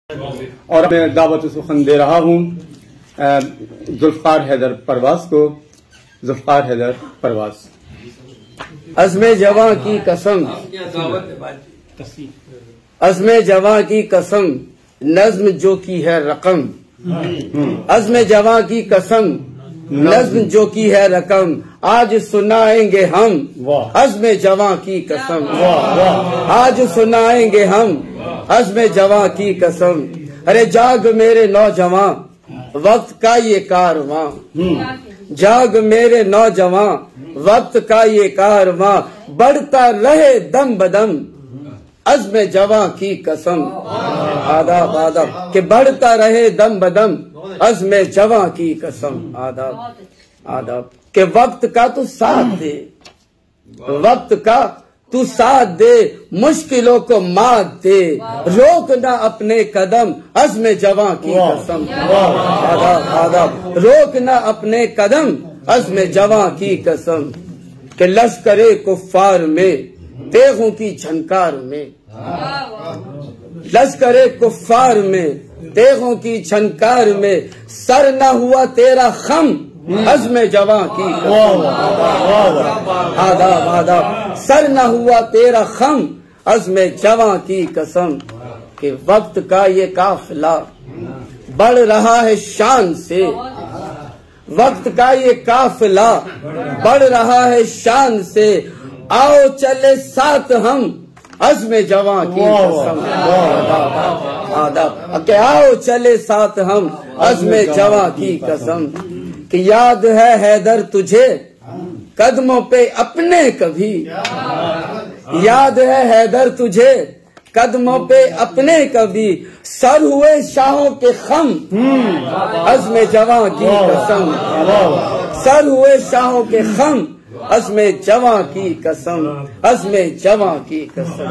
اور میں دعوت سخن دے رہا ہوں ذوالفقار حیدر پرواز کو. ذوالفقار حیدر پرواز. عزم جواں کی قسم، عزم جواں کی قسم، نظم جو کی ہے رقم. عزم جواں کی قسم، نظم جو کی ہے رقم، آج سنائیں گے ہم عزم جواں کی قسم. آج سنائیں گے ہم عزم جواں کی قسم. ارے جاگ میرے نوجوان وقت کا یہ کارواں، جاگ میرے نوجوان وقت کا یہ کارواں، بڑھتا رہے دم بدم عزم جواں کی قسم. آداب آداب کہ بڑھتا رہے دم بدم عزم جواں کی قسم. آداب آداب کہ وقت کا تو ساتھ دے، وقت کا تو ساتھ دے، مشکلوں کو مات دے، روک نہ اپنے قدم عزم جواں کی قسم. آداب آداب روک نہ اپنے قدم عزم جواں کی قسم. کہ لشکر کفار میں تیغوں کی جھنکار میں، لشکر کفار میں تیغوں کی جھنکار میں، سر نہ ہوا تیرا خم عزم جواں کی قسم. آداب آداب سر نہ ہوا تیرا خم عزم جواں کی قسم. کہ وقت کا یہ قافلہ بڑھ رہا ہے شان سے، وقت کا یہ قافلہ بڑھ رہا ہے شان سے، آؤ چلے ساتھ ہم عزم جواں کی قسم. آداب کہ آؤ چلے ساتھ ہم عزم جواں کی قسم. کہ یاد ہے حیدر تجھے قدموں پہ اپنے کبھی، یاد ہے حیدر تجھے قدموں پہ اپنے کبھی، سر ہوئے شاہوں کے خم عزم جواں کی قسم. سر ہوئے شاہوں کے خم عزم جواں کی قسم، عزم جواں کی قسم.